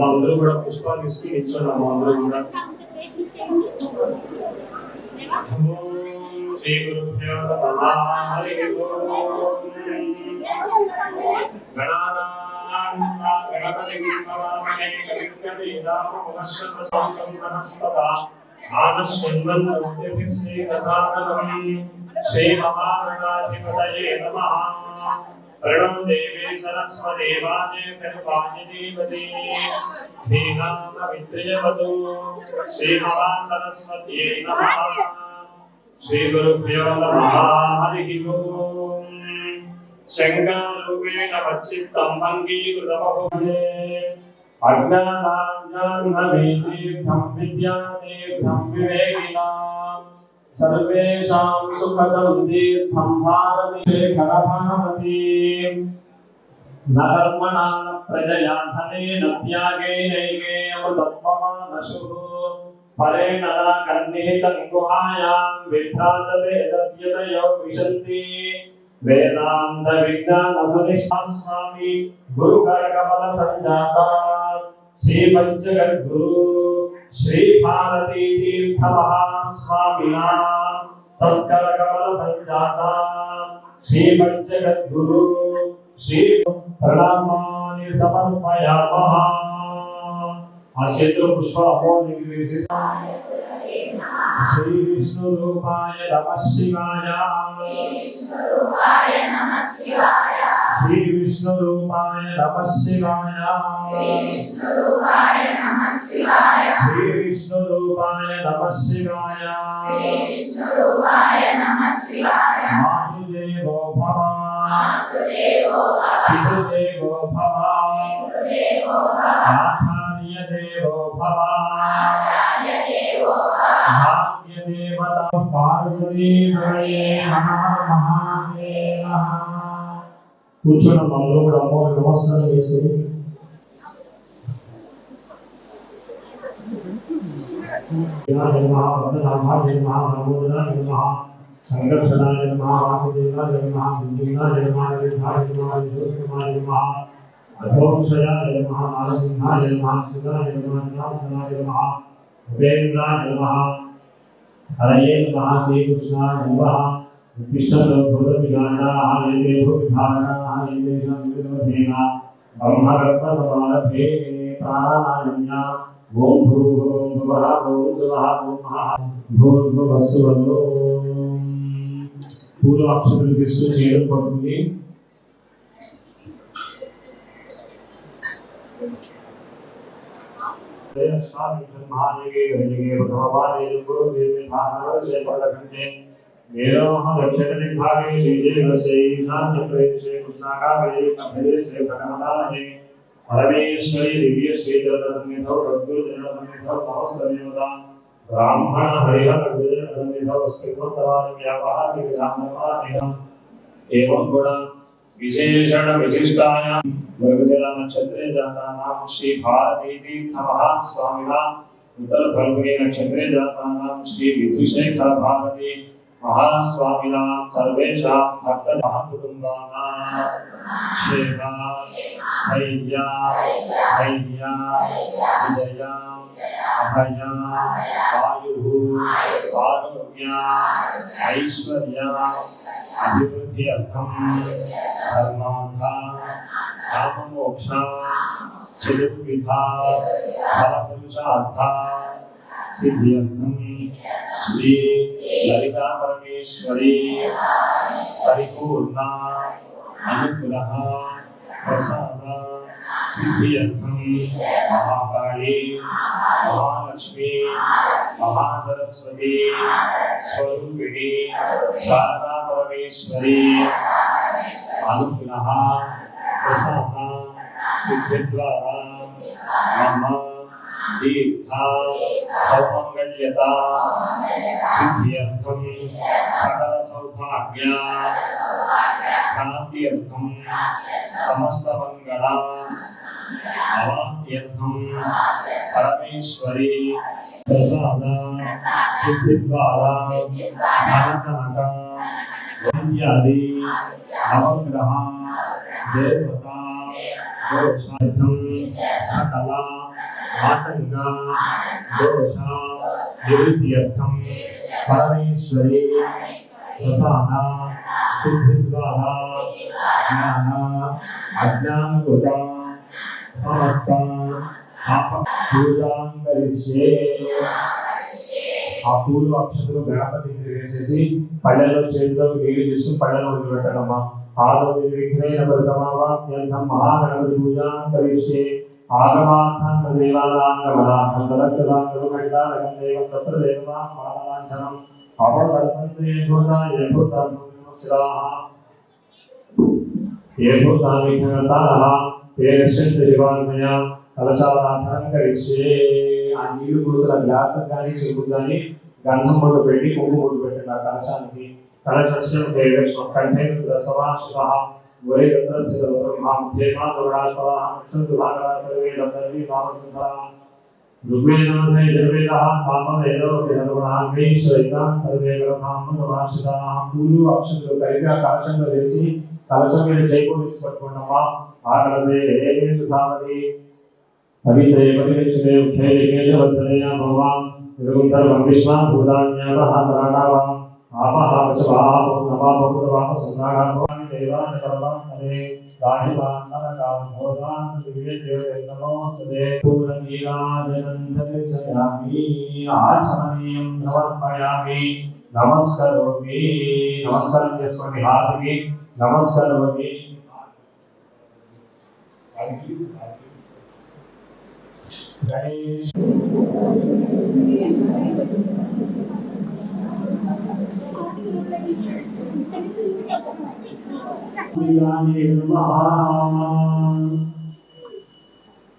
అందరూ కూడా పుష్పాలు తీసుకుని నిల్చున్నాము. అందరూ కూడా శ్రీ గురుభ్యో నమః. హరి ఓం. గణపతి భవామహే కవిం కవీనాముపమశ్రవస్తమం వనస్పతా ఆనశ్వన్వన్నోద్యభిశ్రీరసాదనం. శ్రీ మహాగణాధిపతయే నమః. प्रणो देवी सरस्वती वाजे कल्पायिनीवती धीनामवित्र्यवतु. श्री महासरस्वत्यै नमः. श्री गुरुभ्यो नमः. हरि ओम. शंकरूपेण वच्चित्तं भङ्गीकृतमभूते अज्ञानाज्ञानमेतीर्थं विद्यातीर्थं विवेकिनाम् सर्वेषां सुखदं तीर्थं भारतीशेखरभावती. न कर्मणा न प्रजया धनेन त्यागेनैके अमृतत्वमानशुः. फलेन न कर्णिहितं गुहायां विभ्राजते तद्यतयो विशन्ति. वेदान्तविज्ञानसनिष्ठास्वामी गुरुकरकमलसञ्जाता श्रीपञ्चगद्गुरु श्री भारती तीर्थ महास्वामिना तत्करकमल संजाता श्री पंचगद्गुरु श्री प्रणामानि समर्पयामः. आचेतो पुष्पापोनि श्री विष्णु रूपाय नमः शिवाय. श्री विष्णु रूपाय नमः शिवाय. श्री विष्णु रूपाय नमः शिवाय. श्री विष्णु रूपाय नमः शिवाय. श्री विष्णु रूपाय नमः शिवाय. मातृदेवो भव. मातृदेवो भव. पितृदेवो भव. पितृदेवो भव. आचार्य देवो भव. आचार्य देवो भव. भाग्य देवता पार्वती मये महादेव. కూర్చున్న మనలో కూడా అమ్మవారి నమస్కారం చేసి సంఘర్షణాయ నమః. వాసుదేవాయ నమః. విజయాయ నమః. విధాయ నమః. జ్యోతిర్మయ నమః. అధోక్షయాయ నమః. నారసింహాయ నమః. సుధాయ నమః. నారాయణాయ నమః. ఉపేంద్రాయ నమః. హరయే నమః. శ్రీకృష్ణాయ నమః. कृष्णो भूतविगाना आनंदे भूविभागा आनंदे संविरोधेना ब्रह्मगर्भ समारभे प्राणायाम्या ఓం భూర్భువః ఓం శువః ఓం మహః భూర్భువస్సువలో పూర్వ అక్షరాలు తీసుకుని చేయడం పడుతుంది. महादेवी गणिगे भगवाने गुरुदेव भागवते पदकंते वेदोह दक्षिण भागे विजयसे ईशान प्रदेशे कुशाकावे कमलेशे भगवताने परमेश्वरी दिव्य श्रीधर सन्निधौ रघुर जन सन्निधौ समस्त देवता ब्राह्मण हरिहर गुजर सन्निधौ स्थितवान व्यापारिक जामवाने एवं गुण विशेषण विशिष्टायां वर्गजला नक्षत्रे जातानां श्री भारती तीर्थ महास्वामिना उत्तर फल्गुनी नक्षत्रे जातानां श्री विधुशेखर भारती महास्वामिना सर्वेषां भक्तजन कुटुंबानां क्षेमा स्थैर्य धैर्य विजया अभया आयुः आरोग्य ऐश्वर्य अभिवृद्धि अर्थम धर्मार्थ काम मोक्ष चतुर्विधा फल पुरुषार्थ सिद्ध्यर्थम श्री ललिता परमेश्वरी परिपूर्ण अनुग्रह प्रसाद सिद्ध्यर्थम महाकाली महालक्ष्मी महासरस्वती स्वरूपिणी शारदा परमेश्वरी अनुग्रह प्रसाद सिद्धिद्वारा मम दीर्घ सौमंगल्यता सिद्ध्यर्थम सकल सौभाग्य प्राप्त्यर्थम समस्त मंगल अवाप्त्यर्थम परमेश्वरी प्रसाद सिद्धिद्वारा धनकनक वैद्यादि नवग्रह देवता दोषार्थम सकल आतंक दोष निवृत्त्यर्थम परमेश्वरी प्रसाद सिद्धिद्वारा ज्ञान अज्ञानकृत समस्त पूजां करिष्ये। ఆ పూలు అక్షతులు గణపతికి వేసేసి పళ్ళలో చేతిలో నీళ్లు తీసుకుని పళ్ళలో వదిలిపెట్టడమ్మా. ఆరోగ్య విఘ్నేన పరిసమాప్త్యర్థం మహాగణపతి పూజాం కరిష్యే. ఆగమార్థం దేవాలయాం సదక్షదాంగం ఖండాలయం దేవం తత్ర దేవతాం పాదలాంఛనం అవతల్పంతే భూతాయ భూతాం నమస్కారాః ఏ భూతాని ఘనతాః ఏ రక్షంతి శివాన్మయ కలశారాధనం కరిష్యే. ఆ నీళ్లు గురుతుల గ్లాసం కానీ చెరుకు కానీ గంధం మొదలు పెట్టి ముగ్గు మొదలు పెట్టండి ఆ కలశానికి. కలశస్యం దేవేశ్వరం కంఠే సమాశ్వ ఒరే ఋగ్వేదోధై నిర్వేదః సామవేదో వేదగుణాన్వేషయితాన్ సర్వే గ్రంథామృతమాశ్రితాః. పూలు అక్షతులు కలిపి ఆ కలశంలో వేసి కలశం మీద జైపోలించి పట్టుకున్నామా. ఆ కలశే సుధామతి పవిత్రే పరివేక్షణే ఉఖ్యైకే చ వర్ధనయా భవాం నిరంతరం విశ్వాం భూతాన్యావః తరాణావాం ఆపః వచవాః నమాభూతవాప సంగాఢాం భవామి దేవాన్ సర్వం హరే రాహిమాన్ నరకాం భోదాన్ దివ్యదేవే నమోస్తుతే. పూర్ణీరాజనం ధరిష్యామి ఆచమనీయం సమర్పయామి. నమస్కరోమి. నమస్కారం చేసుకోండి. హారతికి నమస్కరోమి. గణేష్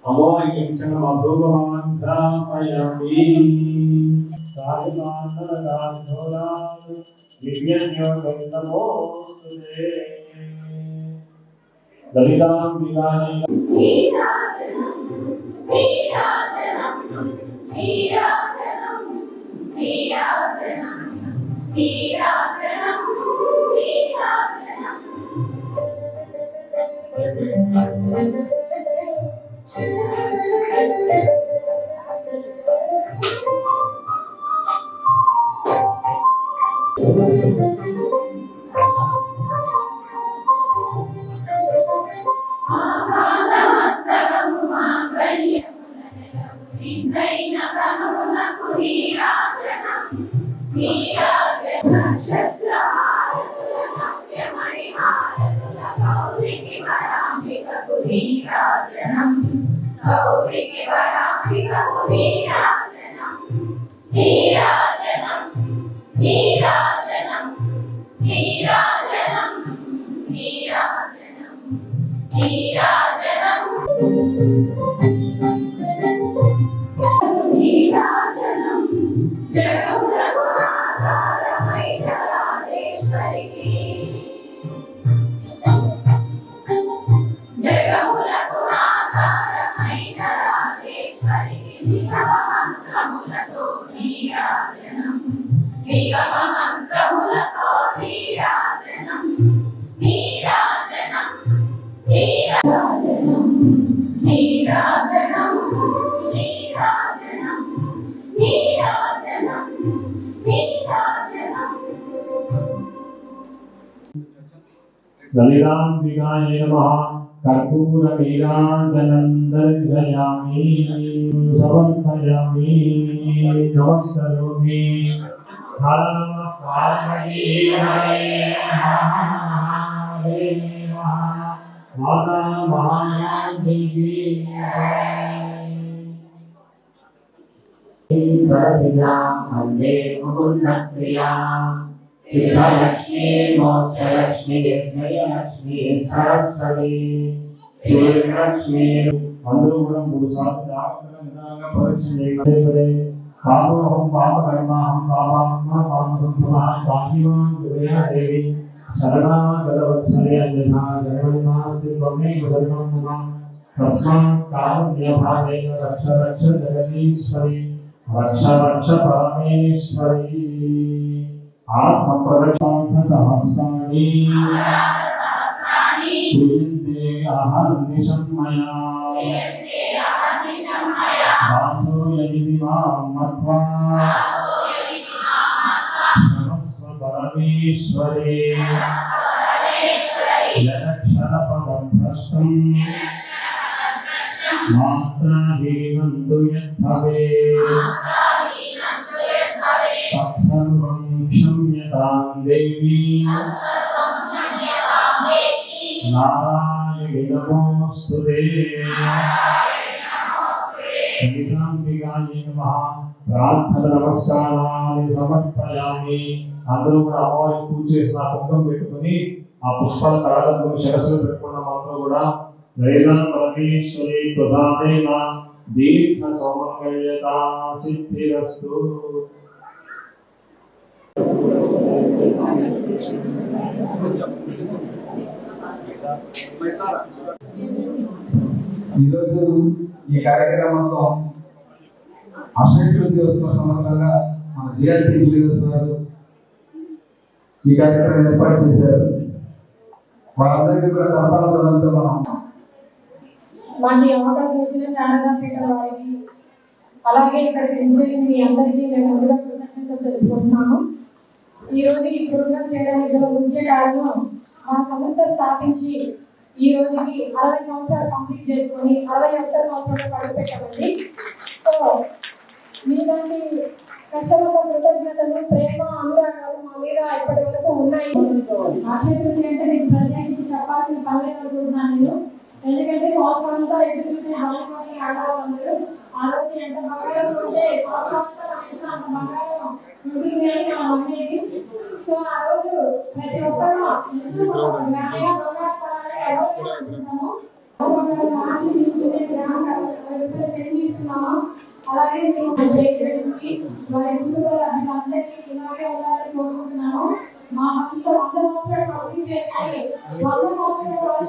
అమోరికించన మధుభవాన్ ఘ్రాపయామి. రాహిమానరగాధోరాన్ దివ్యజ్యోతిం నమోస్తుతే. లలితాంబికాని నిన్నైన కనులకు నీరాజనం నీరాజన నక్షత్రహారతుల నవ్యమణి హారతుల గౌరికి వరాంబికకు నీరాజనం గౌరికి వరాంబికకు నీరాజనం నీరాజనం నీరాజనం నీరాజనం నీరాజనం నీరాజనం నీరాజనం జగములకు ఆధారమైన రాజేశ్వరికి జగములకు ఆధారమైన రాజేశ్వరికి నిగమ మంత్రములతో నీరాజనం నిగమ మంత్రములతో నీరాజనం నీరాజనం నీరాజనం నీరాజనం నీరాజనం నీరాజనం నీరాజనం లలితాంబికాయ నమః కర్పూర నీరాజనం దర్శయామి సమర్పయామి నమస్కరోమి హర పార్వతీపతయే మహాదేవ మాతా మహాదేవి వందే ముకుంద ప్రియా సిద్ధలక్ష్మీ మోక్షలక్ష్మీ జయలక్ష్మీ సరస్వతి శ్రీలక్ష్మీ అందరూ కూడా 3 సార్లు జాగ్రత్తగా పరీక్ష చేయాలి. పాపహం పాపకర్మాహం పాపాత్మ పాపసంభవః పాహిమాం దేవి శరణాగతవత్సలే అన్యథా జగన్మాసి త్వమేవ శరణం మమ తస్మాత్ కారుణ్యభావేన రక్ష రక్ష జగదీశ్వరి రక్ష రక్ష పరమేశ్వరి ఆత్మప్రదక్షార్థ సహస్రాణి క్రియంతే అహర్నిశం మయా వాసో యది మాం మత్వా నమస్వ పరమేశ్వరే యదక్షరపదం భ్రష్టం మాత్రాహీనం యద్భవేత్ తత్సర్వం క్షమ్యతాం దేవి నారాయణి నమోస్తుతే లలితాంబికాయ నమః ప్రార్థన నమస్కారాన్ని సమర్పయామి. అందరూ కూడా అమ్మవారికి పూజ చేసిన కుంకుమ పెట్టుకుని ఆ పుష్పాల కళలను శిరస్సులో పెట్టుకున్నాం. అందరూ కూడా లలితా పరమేశ్వరి ప్రధానేన దీర్ఘ సౌమంగళ్యతా సిద్ధిరస్తు. ఈరోజు ఈ కార్యక్రమంలో అక్షయ దివోత్సవ సందర్భంగా మన జిఆర్టీ గారు ఈ కార్యక్రమం ఏర్పాటు చేశారు. వారందరికీ కూడా ధన్యవాదాలతో వాటి అవకాశం ఇచ్చిన జ్ఞానదాపేట వారికి అలాగే ఇక్కడికి విచ్చేసిన మీ అందరికీ మేము ముందుగా కృతజ్ఞతలు తెలుపుకుంటున్నాము. ఈరోజు ఈ ప్రోగ్రాం చేయడానికి గల ముఖ్య కారణం మా సంస్థ స్థాపించి ఈ రోజుకి 60 సంవత్సరాలు కంప్లీట్ చేసుకొని 61వ సంవత్సరంలో అడుగుపెట్టామండి. సో మీలాంటి కష్టపడ్డ కృతజ్ఞతలు ప్రేమ అనురాగాలు మా మీద ఇప్పటి వరకు ఉన్నాయి. ఆశీర్వది అంటే మీకు ప్రత్యేకించి చెప్పాల్సిన పని అనుకుంటున్నాను నేను. ఎందుకంటే సంవత్సరంతో ఎదురు చూసే బాలకోటి ఆడవాళ్ళందరూ ఆ రోజు ఎంత బంగారం ఉంటే సంవత్సరం అంత బంగారం ఉండేది. సో ఆ రోజు ప్రతి ఒక్కరూ ఎంతో అలాగే కోరుకుంటున్నాము. మా హక్కు 100 సంవత్సరాలు కంప్లీట్ చేయాలి. 100 సంవత్సరాలు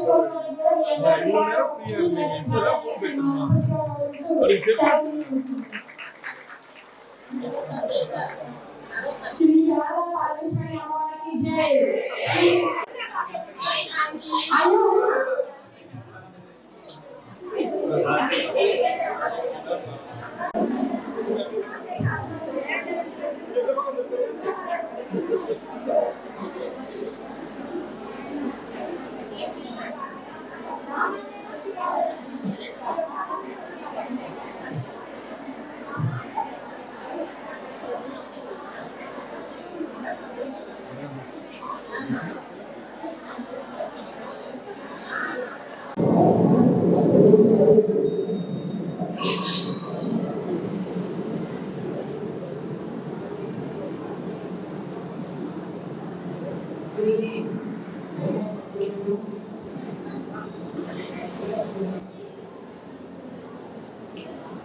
శ్రీ రాధా పరమేశ్వరి అమ్మవారికి జై. జరిగింది.